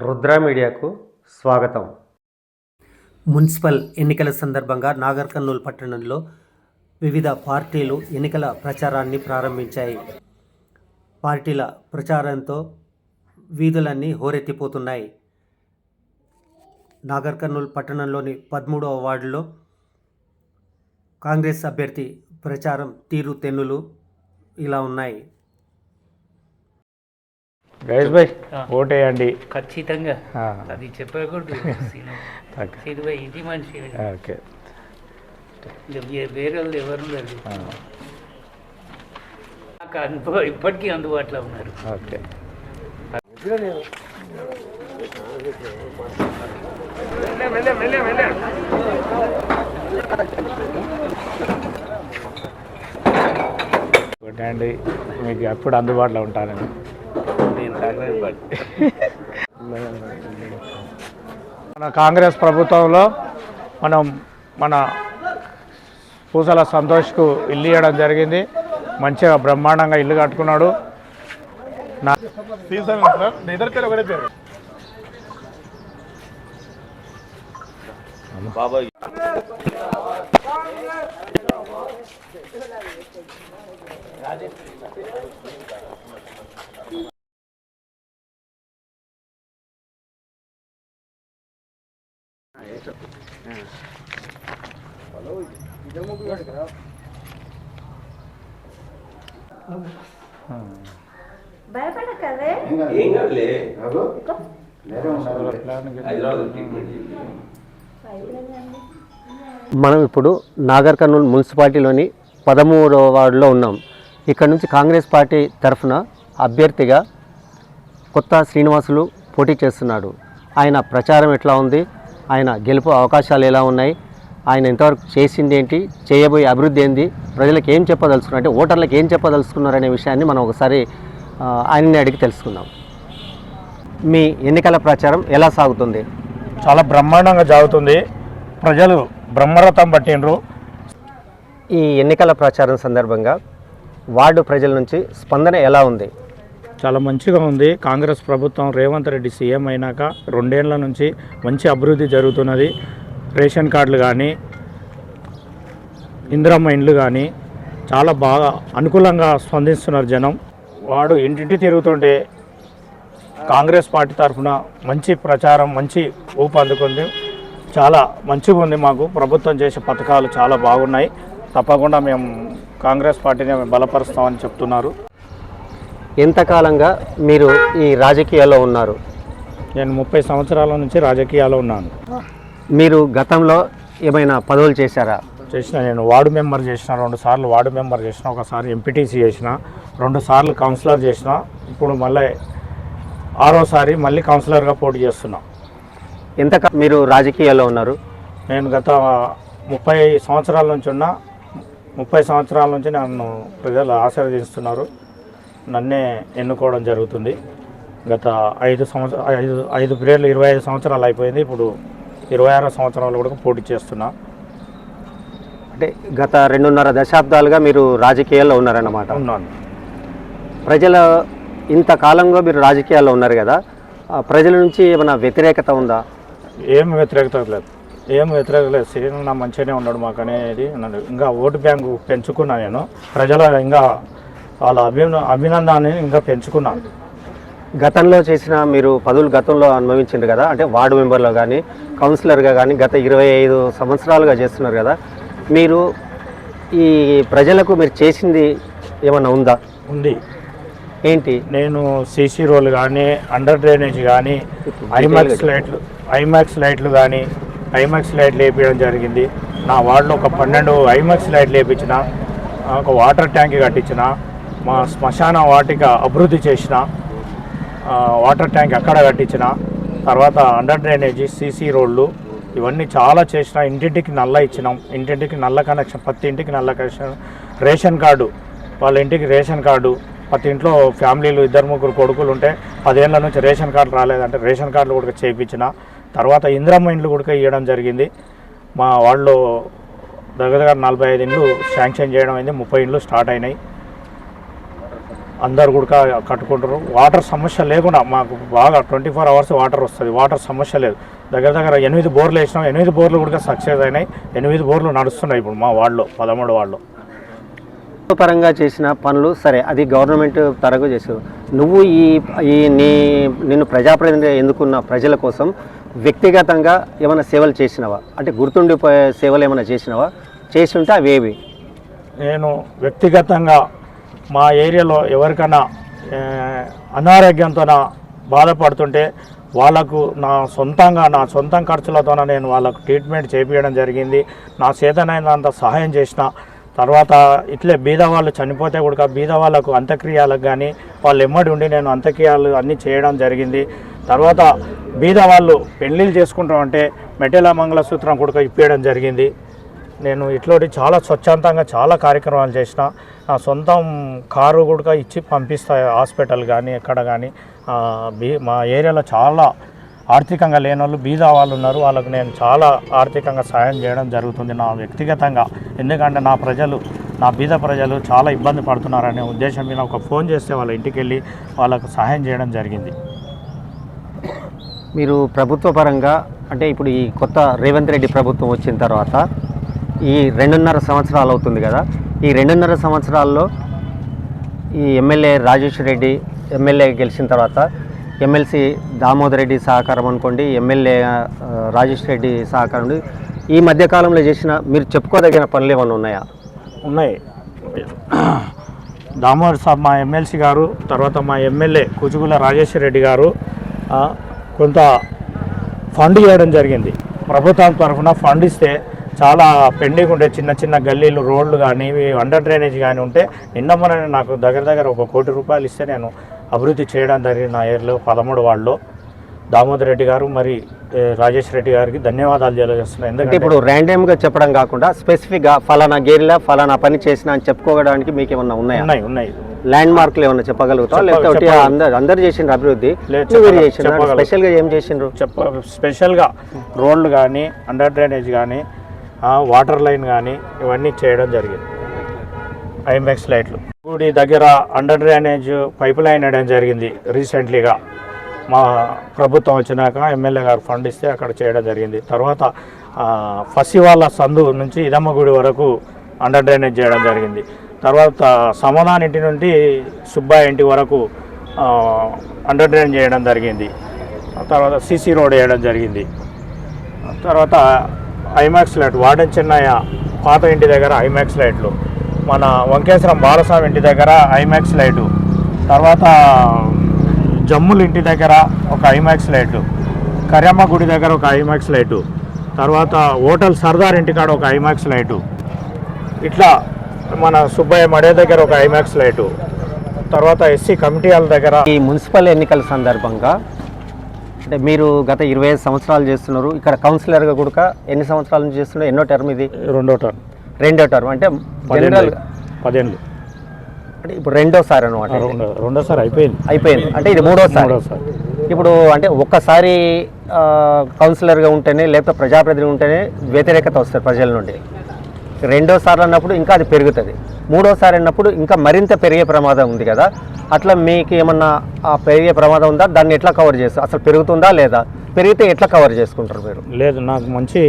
రుద్ర మీడియాకు స్వాగతం. మున్సిపల్ ఎన్నికల సందర్భంగా నాగర్ కర్నూల్ పట్టణంలో వివిధ పార్టీలు ఎన్నికల ప్రచారాన్ని ప్రారంభించాయి. పార్టీల ప్రచారంతో వీధులన్నీ హోరెత్తిపోతున్నాయి. నాగర్ కర్నూల్ పట్టణంలోని 13వ వార్డులో కాంగ్రెస్ అభ్యర్థి ప్రచారం తీరు తెన్నులు ఇలా ఉన్నాయి. గైస్ భాయ్ ఓటేయండి ఖచ్చితంగా. అది చెప్పకూడదు. ఇది మనిషి ఓకే, వేరే వాళ్ళు ఎవరు లేదు. నాకు ఇప్పటికీ అందుబాటులో ఉన్నారు. ఓకే, ఓటేయండి. మీకు ఎప్పుడు అందుబాటులో ఉంటానని. మన కాంగ్రెస్ ప్రభుత్వంలో మన పూసల సంతోష్కు ఇల్లు ఇవ్వడం జరిగింది. మంచిగా బ్రహ్మాండంగా ఇల్లు కట్టుకున్నాడు. బాబాయ్ భయపడకలే. మనం ఇప్పుడు నాగర్ కర్నూల్ మున్సిపాలిటీలోని 13వ వార్డులో ఉన్నాం. ఇక్కడ నుంచి కాంగ్రెస్ పార్టీ తరఫున అభ్యర్థిగా కొత్త శ్రీనివాసులు పోటీ చేస్తున్నాడు. ఆయన ప్రచారం ఎట్లా ఉంది, ఆయన గెలుపు అవకాశాలు ఎలా ఉన్నాయి, ఆయన ఎంతవరకు చేసింది ఏంటి, చేయబోయే అభివృద్ధి ఏంది, ప్రజలకు ఏం చెప్పదలుచుకున్నారు, అంటే ఓటర్లకు ఏం చెప్పదలుచుకున్నారనే విషయాన్ని మనం ఒకసారి ఆయన్ని అడిగి తెలుసుకుందాం. మీ ఎన్నికల ప్రచారం ఎలా సాగుతుంది? చాలా బ్రహ్మాండంగా సాగుతుంది. ప్రజలు బ్రహ్మరథం పట్టిండ్రు. ఈ ఎన్నికల ప్రచారం సందర్భంగా వార్డు ప్రజల నుంచి స్పందన ఎలా ఉంది? చాలా మంచిగా ఉంది. కాంగ్రెస్ ప్రభుత్వం రేవంత్ రెడ్డి సీఎం అయినాక 2 ఏళ్ల నుంచి మంచి అభివృద్ధి జరుగుతున్నది. రేషన్ కార్డులు కానీ, ఇందిరమ్మ ఇండ్లు కానీ చాలా బాగా అనుకూలంగా స్పందిస్తున్నారు జనం. వాడు ఇంటింటి తిరుగుతుంటే కాంగ్రెస్ పార్టీ తరఫున మంచి ప్రచారం, మంచి ఊపు అందుకుంది. చాలా మంచిగా ఉంది. మాకు ప్రభుత్వం చేసే పథకాలు చాలా బాగున్నాయి. తప్పకుండా మేము కాంగ్రెస్ పార్టీని బలపరుస్తామని చెప్తున్నారు. ఎంతకాలంగా మీరు ఈ రాజకీయాల్లో ఉన్నారు? నేను 30 సంవత్సరాల నుంచి రాజకీయాల్లో ఉన్నాను. మీరు గతంలో ఏమైనా పదవులు చేశారా? చేసిన. నేను వార్డు మెంబర్ చేసిన, 2 సార్లు వార్డు మెంబర్ చేసిన, ఒకసారి ఎంపీటీసీ చేసిన, 2 సార్లు కౌన్సిలర్ చేసిన. ఇప్పుడు మళ్ళీ 6వసారి మళ్ళీ కౌన్సిలర్గా పోటీ చేస్తున్నా. మీరు రాజకీయాల్లో ఉన్నారు? నేను గత 30 సంవత్సరాల నుంచి ఉన్నా. 30 సంవత్సరాల నుంచి నన్ను ప్రజలు ఆశీర్వదిస్తున్నారు. నన్నే ఎన్నుకోవడం జరుగుతుంది. గత 5 పీరియడ్లు 25 సంవత్సరాలు అయిపోయింది. ఇప్పుడు 26వ సంవత్సరాలు కూడా పోటీ చేస్తున్నా. అంటే గత 2.5 దశాబ్దాలుగా మీరు రాజకీయాల్లో ఉన్నారన్నమాట. ఉన్నాను. ప్రజల ఇంతకాలంగా మీరు రాజకీయాల్లో ఉన్నారు కదా, ప్రజల నుంచి ఏమైనా వ్యతిరేకత ఉందా? ఏం వ్యతిరేకత లేదు. శ్రీను మంచిగానే ఉన్నాడు మాకు అనేది. ఇంకా ఓటు బ్యాంకు పెంచుకున్నా. నేను ప్రజల ఇంకా వాళ్ళ అభినందనాన్ని ఇంకా పెంచుకున్నాను. గతంలో చేసిన మీరు పదవులు గతంలో అనుభవించారు కదా, అంటే వార్డు మెంబర్లో కానీ కౌన్సిలర్గా కానీ గత 25 సంవత్సరాలుగా చేస్తున్నారు కదా, మీరు ఈ ప్రజలకు మీరు చేసింది ఏమన్నా ఉందా? ఉంది. ఏంటి? నేను సీసీ రోడ్లు కానీ, అండర్ డ్రైనేజ్ కానీ, ఐమాక్స్ లైట్లు కానీ, ఐమాక్స్ లైట్లు వేయించడం జరిగింది. నా వార్డులో ఒక 12 ఐమాక్స్ లైట్లు వేయించిన, ఒక వాటర్ ట్యాంక్ కట్టించిన, మా శ్మశాన వాటిక అభివృద్ధి చేసిన, వాటర్ ట్యాంక్ అక్కడ కట్టించిన, తర్వాత అండర్ డ్రైనేజీ, సీసీ రోడ్లు ఇవన్నీ చాలా చేసిన. ఇంటింటికి నల్ల ఇచ్చినాం. ఇంటింటికి నల్ల కనెక్షన్, ప్రతి ఇంటికి నల్ల కనెక్షన్. రేషన్ కార్డు, వాళ్ళ ఇంటికి రేషన్ కార్డు. ప్రతి ఇంట్లో ఫ్యామిలీలు 2-3 కొడుకులు ఉంటే 10 ఏళ్ళ నుంచి రేషన్ కార్డు రాలేదంటే రేషన్ కార్డులు కూడా చేయించిన. తర్వాత ఇందిరమ్మ ఇండ్లు కూడా ఇవ్వడం జరిగింది. మా వాళ్ళలో దగ్గర 45 ఇండ్లు శాంక్షన్ చేయడం అయింది. 30 ఇండ్లు స్టార్ట్ అయినాయి. అందరు కూడా కట్టుకుంటారు. వాటర్ సమస్య లేకుండా మాకు బాగా 24 అవర్స్ వాటర్ వస్తుంది. వాటర్ సమస్య లేదు. దగ్గర దగ్గర 8 బోర్లు వేసినాం. 8 బోర్లు కూడా సక్సెస్ అయినాయి. 8 బోర్లు నడుస్తున్నాయి ఇప్పుడు మా వార్డులో 13 వార్డులో. పరంగా చేసిన పనులు సరే, అది గవర్నమెంట్ తరగతి చేసావు. నువ్వు నిన్ను ప్రజాప్రతినిధి ఎన్నుకున్న ప్రజల కోసం వ్యక్తిగతంగా ఏమైనా సేవలు చేసినావా? అంటే గుర్తుండిపోయే సేవలు ఏమైనా చేసినావా? చేసి ఉంటే అవేవి? నేను వ్యక్తిగతంగా మా ఏరియాలో ఎవరికైనా అనారోగ్యంతో బాధపడుతుంటే వాళ్ళకు నా సొంతం ఖర్చులతో నేను వాళ్ళకు ట్రీట్మెంట్ చేయించడం జరిగింది. నా చేతనైనంత సహాయం చేసిన. తర్వాత ఇట్లే బీద వాళ్ళు చనిపోతే కూడా బీద వాళ్ళకు అంత్యక్రియలకు కానీ వాళ్ళు ఎమ్మడి ఉండి నేను అంత్యక్రియలు అన్నీ చేయడం జరిగింది. తర్వాత బీద వాళ్ళు పెళ్ళిళ్ళు చేసుకుంటామంటే మెట్టెల మంగళసూత్రం కూడా ఇప్పించడం జరిగింది. నేను ఇట్లోటి చాలా స్వచ్ఛందంగా చాలా కార్యక్రమాలు చేసిన. నా సొంతం కారు కూడా ఇచ్చి పంపిస్తా హాస్పిటల్ కానీ ఎక్కడ కానీ. మా ఏరియాలో చాలా ఆర్థికంగా లేని వాళ్ళు బీద వాళ్ళు ఉన్నారు. వాళ్ళకు నేను చాలా ఆర్థికంగా సాయం చేయడం జరుగుతుంది నా వ్యక్తిగతంగా. ఎందుకంటే నా బీద ప్రజలు చాలా ఇబ్బంది పడుతున్నారనే ఉద్దేశం మీద ఒక ఫోన్ చేస్తే వాళ్ళ ఇంటికి వెళ్ళి వాళ్ళకు సహాయం చేయడం జరిగింది. మీరు ప్రభుత్వ పరంగా అంటే ఇప్పుడు ఈ కొత్త రేవంత్ రెడ్డి ప్రభుత్వం వచ్చిన తర్వాత ఈ 2.5 సంవత్సరాలు అవుతుంది కదా. ఈ 2.5 సంవత్సరాల్లో ఈ ఎమ్మెల్యే రాజేష్ రెడ్డి ఎమ్మెల్యే గెలిచిన తర్వాత ఎమ్మెల్సీ దామోదర్ రెడ్డి సహకారం అనుకోండి, ఎమ్మెల్యే రాజేష్ రెడ్డి సహకారం, ఈ మధ్యకాలంలో చేసిన మీరు చెప్పుకోదగిన పనులు ఏమైనా ఉన్నాయా? ఉన్నాయి. దామోదర్ సాబ్ మా ఎమ్మెల్సీ గారు, తర్వాత మా ఎమ్మెల్యే కుచుగుల రాజేష్ రెడ్డి గారు కొంత ఫండ్ చేయడం జరిగింది. ప్రభుత్వం తరఫున ఫండ్ ఇస్తే చాలా పెండింగ్ ఉండే చిన్న చిన్న గల్లీలు, రోడ్లు కానీ అండర్ డ్రైనేజ్ కానీ ఉంటే నిన్న నాకు దగ్గర దగ్గర ₹1 కోటి ఇస్తే నేను అభివృద్ధి చేయడం జరిగింది. నా ఏరియాలో 13 వార్డులో దామోదర్ రెడ్డి గారు మరి రాజేష్ రెడ్డి గారికి ధన్యవాదాలు తెలియజేస్తున్నాను. ఎందుకంటే ఇప్పుడు ర్యాండమ్గా చెప్పడం కాకుండా స్పెసిఫిక్గా ఫలానా గేరిలా ఫలానా పని చేసిన అని చెప్పుకోవడానికి మీకు ఏమన్నా ఉన్నాయా? ఉన్నాయి. ల్యాండ్ మార్క్లు ఏమన్నా చెప్పగలుగుతా? లేకపోతే అందరు చేసిండ్రు అభివృద్ధి, స్పెషల్గా ఏం చేసిండ్రు? స్పెషల్గా రోడ్లు కానీ అండర్ డ్రైనేజ్ కానీ వాటర్ లైన్ కానీ ఇవన్నీ చేయడం జరిగింది. ఐమాక్స్ లైట్లు గుడి దగ్గర అండర్ డ్రైనేజ్ పైప్ లైన్ వేయడం జరిగింది రీసెంట్లీగా. మా ప్రభుత్వం వచ్చినాక ఎమ్మెల్యే గారు ఫండ్ ఇస్తే అక్కడ చేయడం జరిగింది. తర్వాత ఫసివాళ్ళ సందు నుంచి ఇదమ్మ గుడి వరకు అండర్ డ్రైనేజ్ చేయడం జరిగింది. తర్వాత సమాధాన్ ఇంటి నుండి సుబ్బాయి ఇంటి వరకు అండర్ డ్రైనేజ్ చేయడం జరిగింది. తర్వాత సిసి రోడ్ వేయడం జరిగింది. తర్వాత ఐమాక్స్ లైట్ వార్డెన్ చెన్నయ్య పాత ఇంటి దగ్గర ఐమాక్స్ లైట్లు, మన వంకేశ్వరం బాలస్వామి ఇంటి దగ్గర ఐమాక్స్ లైటు, తర్వాత జమ్ముల ఇంటి దగ్గర ఒక ఐమాక్స్ లైటు, కరియమ్మ గుడి దగ్గర ఒక ఐమాక్స్ లైటు, తర్వాత హోటల్ సర్దార్ ఇంటికాడ ఒక ఐమాక్స్ లైటు, ఇట్లా మన సుబ్బయ్య మడే దగ్గర ఒక ఐమాక్స్ లైటు, తర్వాత ఎస్సీ కమిటీ వాళ్ళ దగ్గర. ఈ మున్సిపల్ ఎన్నికల సందర్భంగా అంటే మీరు గత 25 సంవత్సరాలు చేస్తున్నారు. ఇక్కడ కౌన్సిలర్గా కూడా ఎన్ని సంవత్సరాల నుంచి చేస్తున్నారు? ఎన్నో టర్మ్ ఇది? రెండో టర్మ్ అంటే జనరల్ 10 ఏళ్ళు. అంటే ఇప్పుడు రెండోసారి అనమాట. రెండోసారి అయిపోయింది అంటే ఇది మూడోసారి. ఇప్పుడు అంటే ఒక్కసారి కౌన్సిలర్గా ఉంటేనే లేకపోతే ప్రజాప్రతినిధి ఉంటేనే వ్యతిరేకత వస్తుంది ప్రజల నుండి. రెండోసారి అన్నప్పుడు ఇంకా అది పెరుగుతుంది. మూడోసారి అన్నప్పుడు ఇంకా మరింత పెరిగే ప్రమాదం ఉంది కదా. అట్లా మీకు ఏమన్నా పెరిగే ప్రమాదం ఉందా? దాన్ని ఎట్లా కవర్ చేస్తారు? అసలు పెరుగుతుందా లేదా? పెరిగితే ఎట్లా కవర్ చేసుకుంటారు మీరు? లేదు, నాకు మంచి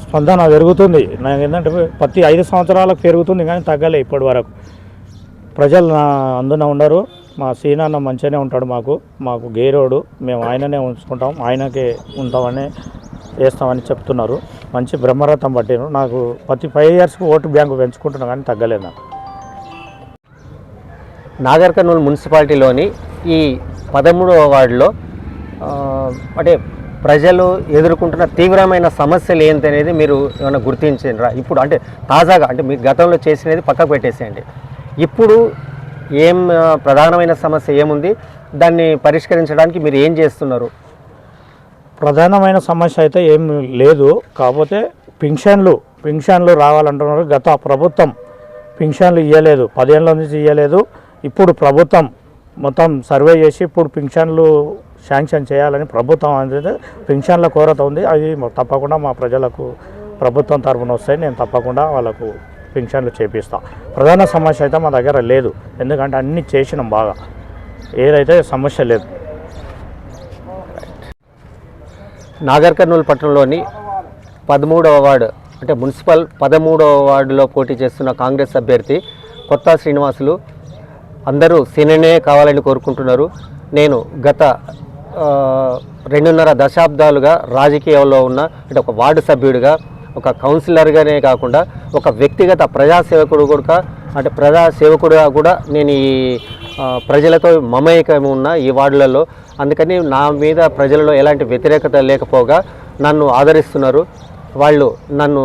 స్పందన పెరుగుతుంది. నాకు ఏంటంటే ప్రతి 5 సంవత్సరాలకు పెరుగుతుంది కానీ తగ్గలే ఇప్పటి వరకు. ప్రజలు నా అందున ఉండరు. మా సీనాన్న మంచిగానే ఉంటాడు. మాకు గేరోడు, మేము ఆయననే ఉంచుకుంటాం, ఆయనకే ఉంటామని వేస్తామని చెప్తున్నారు. మంచి బ్రహ్మరథం పట్టిను. నాకు ప్రతి 5 ఇయర్స్కి ఓటు బ్యాంకు పెంచుకుంటున్నా కానీ తగ్గలేదు నాకు. నాగర్ కర్నూలు మున్సిపాలిటీలోని ఈ 13వ వార్డులో అంటే ప్రజలు ఎదుర్కొంటున్న తీవ్రమైన సమస్యలు ఏంటనేది మీరు ఏమైనా గుర్తించారా? ఇప్పుడు అంటే తాజాగా అంటే మీరు గతంలో చేసినది పక్కకు పెట్టేసేయండి. ఇప్పుడు ప్రధానమైన సమస్య ఏముంది? దాన్ని పరిష్కరించడానికి మీరు ఏం చేస్తున్నారు? ప్రధానమైన సమస్య అయితే ఏం లేదు. కాకపోతే పింఛన్లు రావాలంటున్నారు. గత ప్రభుత్వం పింఛన్లు ఇవ్వలేదు, 10 ఏళ్ళ నుంచి ఇవ్వలేదు. ఇప్పుడు ప్రభుత్వం మొత్తం సర్వే చేసి ఇప్పుడు పింఛన్లు శాంక్షన్ చేయాలని ప్రభుత్వం అంటే పింఛన్ల కొరత ఉంది. అది తప్పకుండా మా ప్రజలకు ప్రభుత్వం తరఫున వస్తాయి. నేను తప్పకుండా వాళ్ళకు పింఛన్లు చేపిస్తా. ప్రధాన సమస్య అయితే మా దగ్గర లేదు, ఎందుకంటే అన్నీ చేసినాం బాగా, ఏదైతే సమస్య లేదు. నాగర్ కర్నూలు పట్టణంలోని 13వ వార్డు అంటే మున్సిపల్ 13వ వార్డులో పోటీ చేస్తున్న కాంగ్రెస్ అభ్యర్థి కొత్త శ్రీనివాసులు అందరూ సీనియర్నే కావాలని కోరుకుంటున్నారు. నేను గత 2.5 దశాబ్దాలుగా రాజకీయాల్లో ఉన్న అంటే ఒక వార్డు సభ్యుడిగా, ఒక కౌన్సిలర్గానే కాకుండా ఒక వ్యక్తిగత ప్రజాసేవకుడు కూడా అంటే ప్రజాసేవకుడుగా కూడా నేను ఈ ప్రజలతో మమేకం ఉన్న ఈ వార్డులలో. అందుకని నా మీద ప్రజలలో ఎలాంటి వ్యతిరేకత లేకపోగా నన్ను ఆదరిస్తున్నారు. వాళ్ళు నన్ను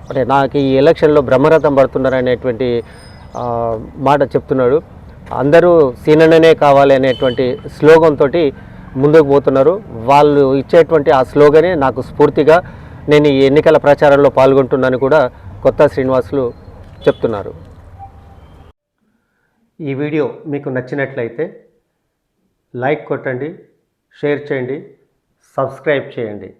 అంటే నాకు ఈ ఎలక్షన్లో బ్రహ్మరథం పడుతున్నారు అనేటువంటి మాట చెప్తున్నాడు. అందరూ సీనియర్నే కావాలి అనేటువంటి స్లోగన్ తోటి ముందుకు పోతున్నారు. వాళ్ళు ఇచ్చేటువంటి ఆ స్లోగనే నాకు స్ఫూర్తిగా నేను ఈ ఎన్నికల ప్రచారంలో పాల్గొంటున్నాను కూడా కొత్త శ్రీనివాసులు చెప్తున్నారు. ఈ వీడియో మీకు నచ్చినట్లయితే లైక్ కొట్టండి, షేర్ చేయండి, సబ్స్క్రైబ్ చేయండి.